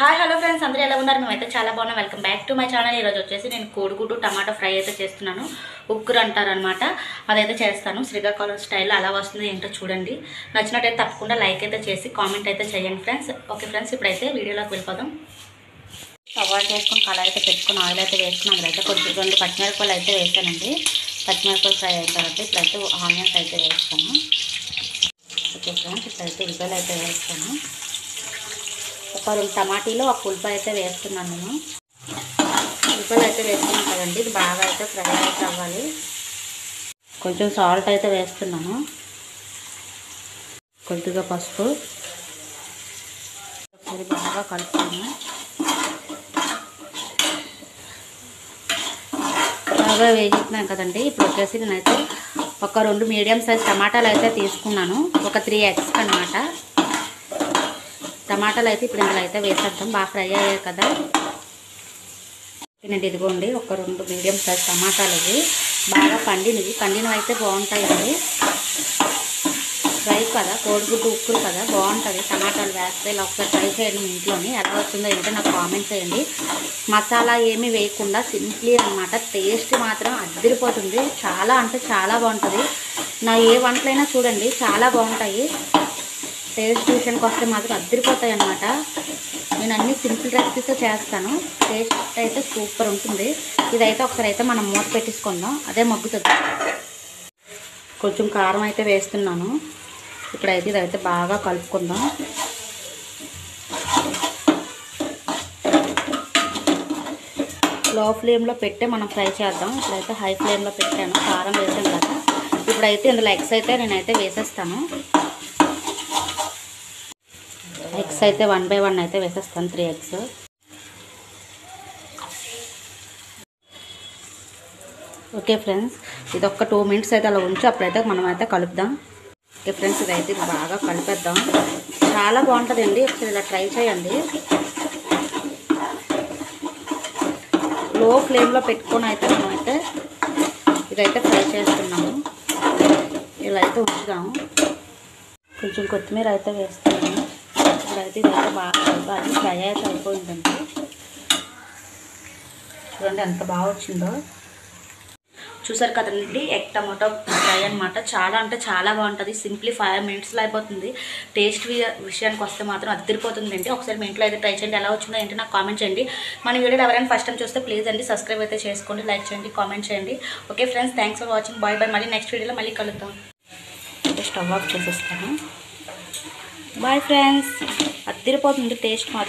Hi hello friends, అందరూ ఎలా ఉన్నారు? మేమైతే చాలా బాగున్నాం. Welcome back to my channel. ఈరోజు వచ్చేసి నేను కోడిగుడ్డు టమాటా ఫ్రై అయితే చేస్తున్నాను. ఉక్కురు అంటారనమాట. అదైతే చేస్తాను శ్రీకాకుళం స్టైల్లో. అలా వస్తుంది ఏంటో చూడండి. నచ్చినట్టయితే తప్పకుండా లైక్ అయితే చేసి కామెంట్ అయితే చేయండి ఫ్రెండ్స్. ఓకే ఫ్రెండ్స్, ఇప్పుడైతే వీడియోలోకి వెళ్ళిపోదాం. స్టవ్ ఆన్ చేసుకుని కళాయి అయితే పెట్టుకుని ఆయిల్ అయితే వేసుకుని అందులో కొంచెం 2 పచ్చిమిరపకాయలు అయితే వేసానండి. పచ్చిమిరపకాయలు ఫ్రై అయిన తర్వాత ఇప్పుడైతే ఆనియన్స్ అయితే వేస్తాను. ఓకే ఫ్రెండ్స్, ఇప్పుడైతే ఉల్లిపాయలు అయితే వేస్తాను. ఒక 2 టమాటీలు ఒక ఉల్లిపాయ అయితే వేస్తున్నాను. నేను ఉల్లిపాయలు అయితే వేస్తున్నాను కదండి, ఇది బాగా అయితే ఫ్రై అయితే అవ్వాలి. కొంచెం సాల్ట్ అయితే వేస్తున్నాను, కొద్దిగా పసుపు, ఒకసారి బాగా కలుపుతాను. బాగా వేగిస్తున్నాను కదండి. ఇప్పుడు వచ్చేసి నేనైతే ఒక 2 మీడియం సైజ్ టమాటాలు అయితే తీసుకున్నాను. ఒక 3 ఎగ్స్ అన్నమాట. టమాటాలు అయితే ఇప్పుడు ఇందులో అయితే వేసేద్దాం. బాగా ఫ్రై అయ్యాయి కదా. నేను ఇదిగోండి ఒక 2 మీడియం సైజ్ టమాటాలు. ఇవి బాగా పండినవి అయితే బాగుంటాయండి. ఫ్రై కదా, కోడిగుడ్డు ఉక్కురు కదా, బాగుంటుంది. టమాటాలు వేస్తే ఇలా ఒకసారి ట్రై చేయండి మీ ఇంట్లోని. ఎలా వచ్చిందో ఏంటో నాకు కామెంట్ చేయండి. మసాలా ఏమీ వేయకుండా సింప్లీ అనమాట. టేస్ట్ మాత్రం అదిరిపోతుంది. చాలా అంటే చాలా బాగుంటుంది. నా ఏ వంటలైనా చూడండి చాలా బాగుంటాయి. టేస్ట్ విషయానికి వస్తే మాత్రం అద్దరిపోతాయి అన్నమాట. నేను అన్ని సింపుల్ రెసిపీస్ చేస్తాను. టేస్ట్ అయితే సూపర్ ఉంటుంది. ఇదైతే ఒకసారి అయితే మనం మూత పెట్టేసుకుందాం, అదే మగ్గుతుంది. కొంచెం కారం అయితే వేస్తున్నాను. ఇప్పుడైతే ఇదైతే బాగా కలుపుకుందాం. లో ఫ్లేమ్లో పెట్టే మనం ఫ్రై చేద్దాం. ఇప్పుడైతే హై ఫ్లేమ్లో పెట్టాను, కారం వేసాను కదా. ఇప్పుడైతే ఇందులో ఎగ్స్ అయితే నేనైతే వేసేస్తాను. ఎగ్స్ అయితే 1 by 1 అయితే వేసేస్తాను, 3 ఎగ్స్. ఓకే ఫ్రెండ్స్, ఇది ఒక 2 minutes అయితే అలా ఉంచి అప్పుడైతే మనం అయితే కలుపుదాం. ఓకే ఫ్రెండ్స్, ఇదైతే బాగా కలిపేద్దాం. చాలా బాగుంటుందండి, ఒకసారి ఇలా ట్రై చేయండి. లో ఫ్లేమ్లో పెట్టుకొని అయితే మనమైతే ఇదైతే ఫ్రై చేస్తున్నాము. ఇలా అయితే ఉంచుదాము. కొంచెం కొత్తిమీర అయితే వేస్తాము. ఇప్పుడైతే ఇదైతే బాగా కలపాలి. ఫ్రై అయితే అయిపోయిందండి. చూడండి ఎంత బాగా వచ్చిందో. చూసారు కదండి, ఎగ్ టమాటో ఫ్రై అనమాట. చాలా అంటే చాలా బాగుంటుంది. సింప్లీ 5 minutesలో అయిపోతుంది. టేస్ట్ విషయానికి వస్తే మాత్రం అద్దరిపోతుందండి. ఒకసారి మీ ఇంట్లో అయితే ట్రై చేయండి. ఎలా వచ్చిందో ఏంటి నాకు కామెంట్ చేయండి. మన వీడియో ఎవరైనా ఫస్ట్ టైం చూస్తే ప్లీజ్ అండి సబ్స్క్రైబ్ అయితే చేసుకోండి, లైక్ చేయండి, కామెంట్ చేయండి. Okay friends, thanks for watching. Bye bye. మళ్ళీ నెక్స్ట్ వీడియోలో మళ్ళీ కలుద్దాం. స్టవ్ ఆఫ్ చేసేస్తాను. బాయ్ ఫ్రెండ్స్, అద్దరిపోతుంది టేస్ట్ మాత్రం.